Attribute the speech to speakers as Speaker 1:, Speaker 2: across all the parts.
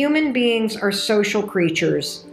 Speaker 1: Human beings are social creatures.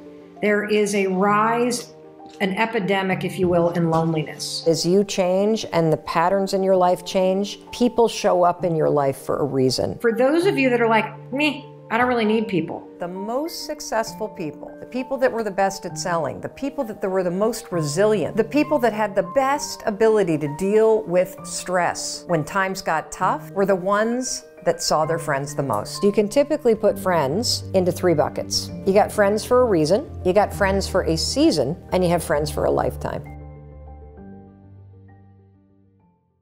Speaker 1: There is a rise, an epidemic, if you will, in loneliness.
Speaker 2: As you change and the patterns in your life change, people show up in your life for a reason.
Speaker 1: For those of you that are like, meh, I don't really need people.
Speaker 2: The most successful people, the people that were the best at selling, the people that were the most resilient, the people that had the best ability to deal with stress when times got tough were the ones that saw their friends the most. You can typically put friends into 3 buckets. You got friends for a reason, you got friends for a season, and you have friends for a lifetime.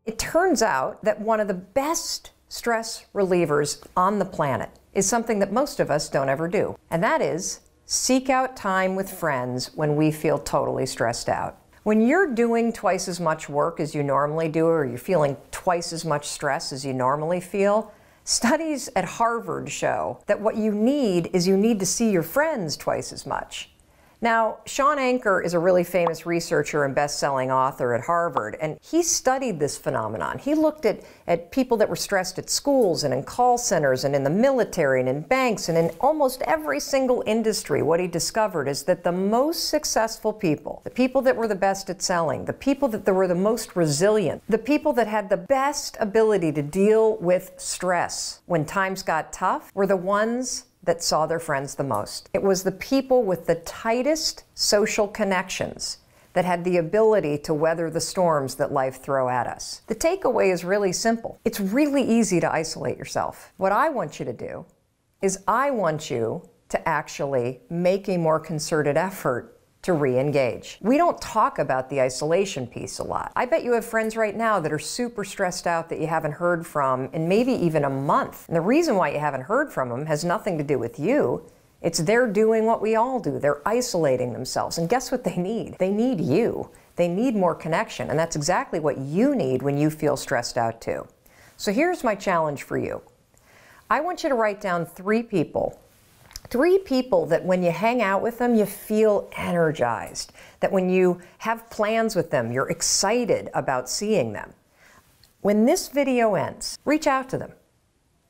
Speaker 2: It turns out that one of the best stress relievers on the planet is something that most of us don't ever do, and that is seek out time with friends when we feel totally stressed out. When you're doing twice as much work as you normally do, or you're feeling twice as much stress as you normally feel, studies at Harvard show that what you need is you need to see your friends twice as much. Now, Shawn Achor is a really famous researcher and best-selling author at Harvard, and he studied this phenomenon. He looked at people that were stressed at schools and in call centers and in the military and in banks and in almost every single industry. What he discovered is that the most successful people, the people that were the best at selling, the people that were the most resilient, the people that had the best ability to deal with stress when times got tough were the ones that saw their friends the most. It was the people with the tightest social connections that had the ability to weather the storms that life throw at us. The takeaway is really simple. It's really easy to isolate yourself. What I want you to do is I want you to actually make a more concerted effort to re-engage. We don't talk about the isolation piece a lot. I bet you have friends right now that are super stressed out that you haven't heard from in maybe even a month. And the reason why you haven't heard from them has nothing to do with you. It's they're doing what we all do. They're isolating themselves. And guess what they need? They need you. They need more connection. And that's exactly what you need when you feel stressed out too. So here's my challenge for you. I want you to write down 3 people that when you hang out with them, you feel energized. That when you have plans with them, you're excited about seeing them. When this video ends, reach out to them.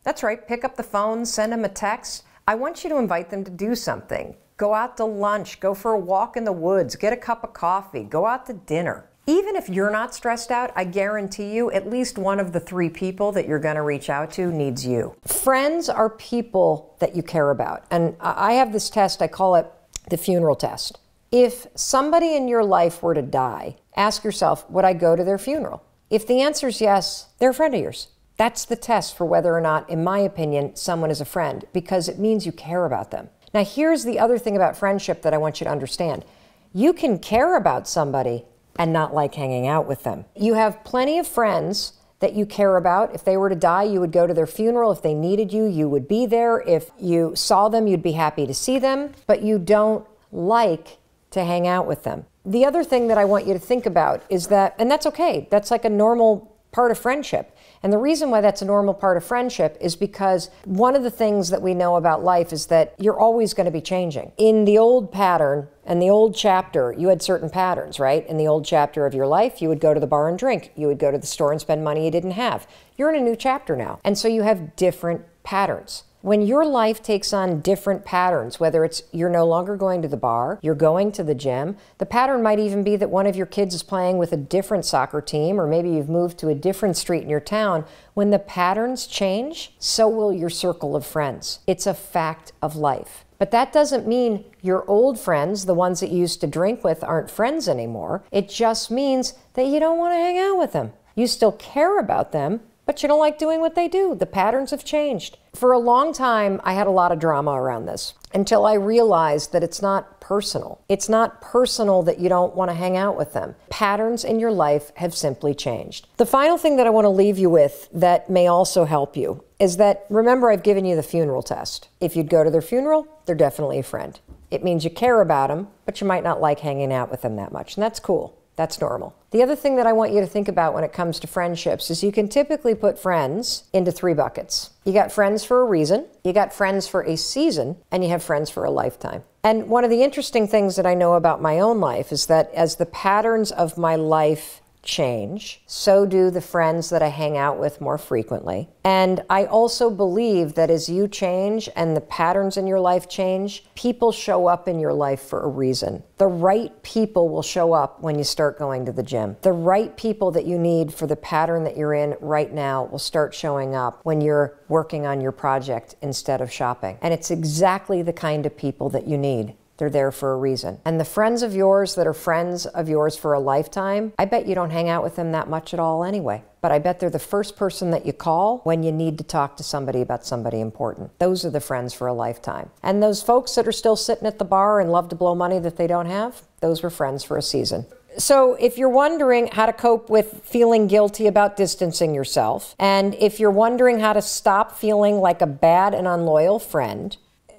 Speaker 2: That's right, pick up the phone, send them a text. I want you to invite them to do something. Go out to lunch, go for a walk in the woods, get a cup of coffee, go out to dinner. Even if you're not stressed out, I guarantee you at least one of the 3 people that you're going to reach out to needs you. Friends are people that you care about. And I have this test, I call it the funeral test. If somebody in your life were to die, ask yourself, would I go to their funeral? If the answer is yes, they're a friend of yours. That's the test for whether or not, in my opinion, someone is a friend, because it means you care about them. Now, here's the other thing about friendship that I want you to understand. You can care about somebody and not like hanging out with them. You have plenty of friends that you care about. If they were to die, you would go to their funeral. If they needed you, you would be there. If you saw them, you'd be happy to see them, but you don't like to hang out with them. The other thing that I want you to think about is that, and that's okay, that's like a normal part of friendship. And the reason why that's a normal part of friendship is because one of the things that we know about life is that you're always going to be changing. In the old pattern and the old chapter, you had certain patterns, right? In the old chapter of your life, you would go to the bar and drink. You would go to the store and spend money you didn't have. You're in a new chapter now. And so you have different patterns. When your life takes on different patterns, whether it's you're no longer going to the bar, you're going to the gym, the pattern might even be that one of your kids is playing with a different soccer team, or maybe you've moved to a different street in your town. When the patterns change, so will your circle of friends. It's a fact of life. But that doesn't mean your old friends, the ones that you used to drink with, aren't friends anymore. It just means that you don't want to hang out with them. You still care about them, but you don't like doing what they do. The patterns have changed. For a long time, I had a lot of drama around this until I realized that it's not personal. It's not personal that you don't want to hang out with them. Patterns in your life have simply changed. The final thing that I want to leave you with that may also help you is that, remember, I've given you the funeral test. If you'd go to their funeral, they're definitely a friend. It means you care about them, but you might not like hanging out with them that much, and that's cool. That's normal. The other thing that I want you to think about when it comes to friendships is you can typically put friends into 3 buckets. You got friends for a reason, you got friends for a season, and you have friends for a lifetime. And one of the interesting things that I know about my own life is that as the patterns of my life change. So do the friends that I hang out with more frequently. And I also believe that as you change and the patterns in your life change, people show up in your life for a reason. The right people will show up when you start going to the gym. The right people that you need for the pattern that you're in right now will start showing up when you're working on your project instead of shopping. And it's exactly the kind of people that you need. They're there for a reason. And the friends of yours that are friends of yours for a lifetime, I bet you don't hang out with them that much at all anyway. But I bet they're the first person that you call when you need to talk to somebody about somebody important. Those are the friends for a lifetime. And those folks that are still sitting at the bar and love to blow money that they don't have, those were friends for a season. So if you're wondering how to cope with feeling guilty about distancing yourself, and if you're wondering how to stop feeling like a bad and unloyal friend,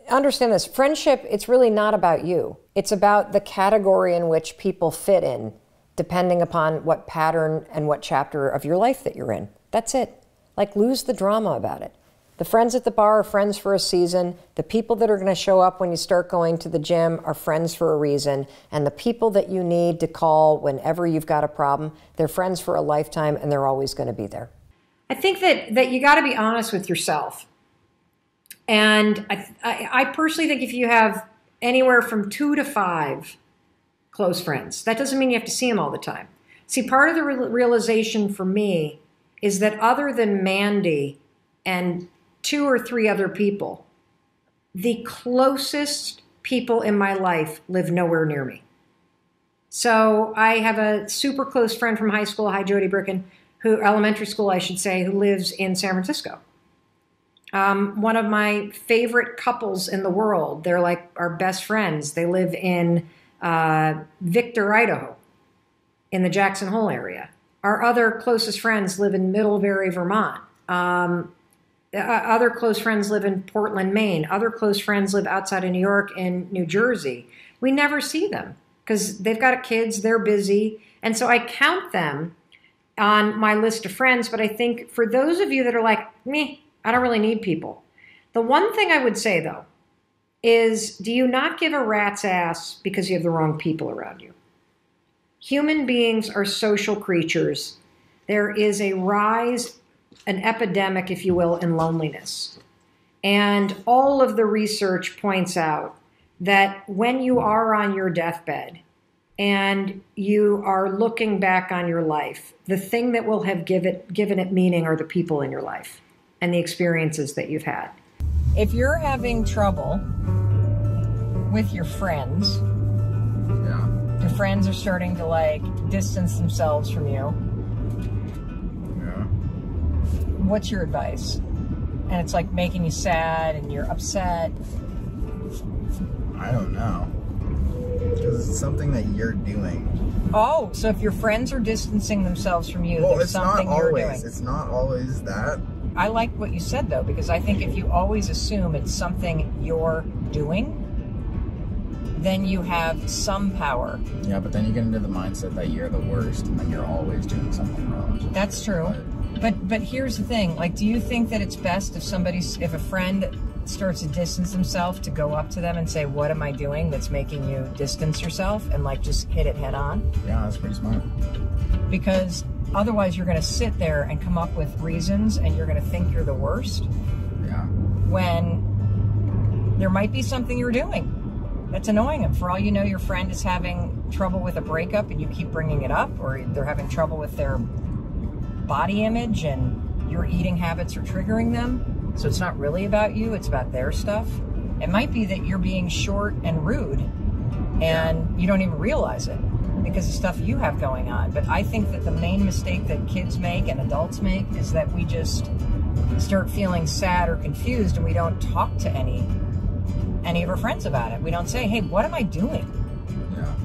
Speaker 2: understand this, friendship, it's really not about you. It's about the category in which people fit in, depending upon what pattern and what chapter of your life that you're in. That's it. Like, lose the drama about it. The friends at the bar are friends for a season. The people that are going to show up when you start going to the gym are friends for a reason. And the people that you need to call whenever you've got a problem, they're friends for a lifetime, and they're always going to be there.
Speaker 1: I think that you got to be honest with yourself. And I personally think if you have anywhere from 2 to 5 close friends, that doesn't mean you have to see them all the time. See, part of the realization for me is that other than Mandy and 2 or 3 other people, the closest people in my life live nowhere near me. So I have a super close friend from high school, hi Jody Bricken, elementary school I should say, who lives in San Francisco. One of my favorite couples in the world, they're like our best friends. They live in Victor, Idaho, in the Jackson Hole area. Our other closest friends live in Middlebury, Vermont. Other close friends live in Portland, Maine. Other close friends live outside of New York and New Jersey. We never see them because they've got kids, they're busy. And so I count them on my list of friends. But I think for those of you that are like, meh, I don't really need people. The one thing I would say, though, is do you not give a rat's ass because you have the wrong people around you? Human beings are social creatures. There is a rise, an epidemic, if you will, in loneliness. And all of the research points out that when you are on your deathbed and you are looking back on your life, the thing that will have given it meaning are the people in your life and the experiences that you've had.
Speaker 2: If you're having trouble with your friends, your friends are starting to like distance themselves from you, what's your advice? And it's like making you sad and you're upset.
Speaker 3: I don't know. Because it's something that you're doing.
Speaker 2: Oh, so if your friends are distancing themselves from you,
Speaker 3: well,
Speaker 2: there's something you're doing.
Speaker 3: It's not always that.
Speaker 2: I like what you said, though, because I think if you always assume it's something you're doing, then you have some power.
Speaker 3: Yeah, but then you get into the mindset that you're the worst and then you're always doing something wrong.
Speaker 2: That's true. But here's the thing. Like, do you think that it's best if a friend starts to distance himself to go up to them and say, what am I doing that's making you distance yourself, and like just hit it head on?
Speaker 3: Yeah, that's pretty smart.
Speaker 2: Because otherwise you're going to sit there and come up with reasons and you're going to think you're the worst.
Speaker 3: Yeah.
Speaker 2: When there might be something you're doing that's annoying them. For all you know, your friend is having trouble with a breakup and you keep bringing it up, or they're having trouble with their body image and your eating habits are triggering them. So it's not really about you, it's about their stuff. It might be that you're being short and rude and you don't even realize it because of stuff you have going on. But I think that the main mistake that kids make and adults make is that we just start feeling sad or confused and we don't talk to any of our friends about it. We don't say, hey, what am I doing?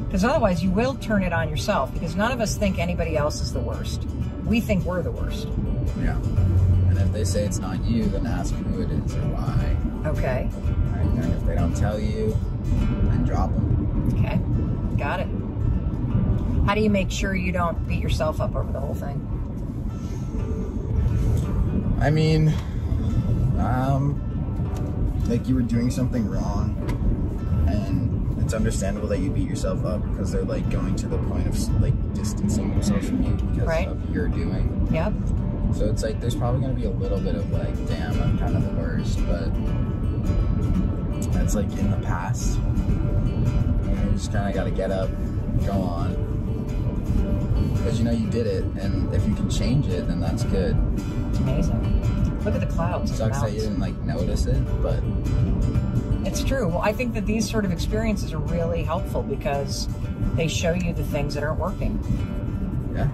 Speaker 2: Because otherwise you will turn it on yourself, because none of us think anybody else is the worst. We think we're the worst.
Speaker 3: Yeah. And if they say it's not you, then ask who it is or why.
Speaker 2: Okay.
Speaker 3: And if they don't tell you, then drop them.
Speaker 2: Okay. Got it. How do you make sure you don't beat yourself up over the whole thing?
Speaker 3: I mean, like you were doing something wrong, and it's understandable that you beat yourself up because they're like going to the point of like distancing themselves from you because of your doing.
Speaker 2: Yep.
Speaker 3: So it's like there's probably going to be a little bit of like, damn, I'm kind of the worst, but that's like in the past. And you just kind of got to get up, go on, because you know you did it, and if you can change it, then that's good.
Speaker 2: It's amazing. Look at the clouds.
Speaker 3: It sucks that you didn't like notice it, but
Speaker 2: it's true. Well, I think that these sort of experiences are really helpful because they show you the things that aren't working.
Speaker 3: Yeah.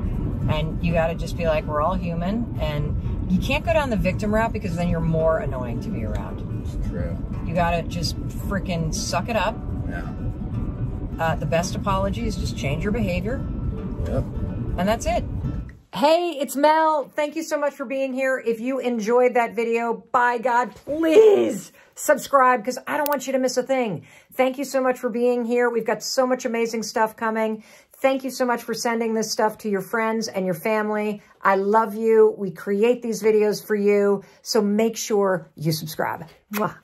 Speaker 2: And you got to just be like, we're all human, and you can't go down the victim route because then you're more annoying to be around.
Speaker 3: It's true.
Speaker 2: You got to just freaking suck it up.
Speaker 3: Yeah.
Speaker 2: The best apology is just change your behavior.
Speaker 3: Yep.
Speaker 2: And that's it. Hey, it's Mel. Thank you so much for being here. If you enjoyed that video, by God, please subscribe because I don't want you to miss a thing. Thank you so much for being here. We've got so much amazing stuff coming. Thank you so much for sending this stuff to your friends and your family. I love you. We create these videos for you. So make sure you subscribe. Mwah.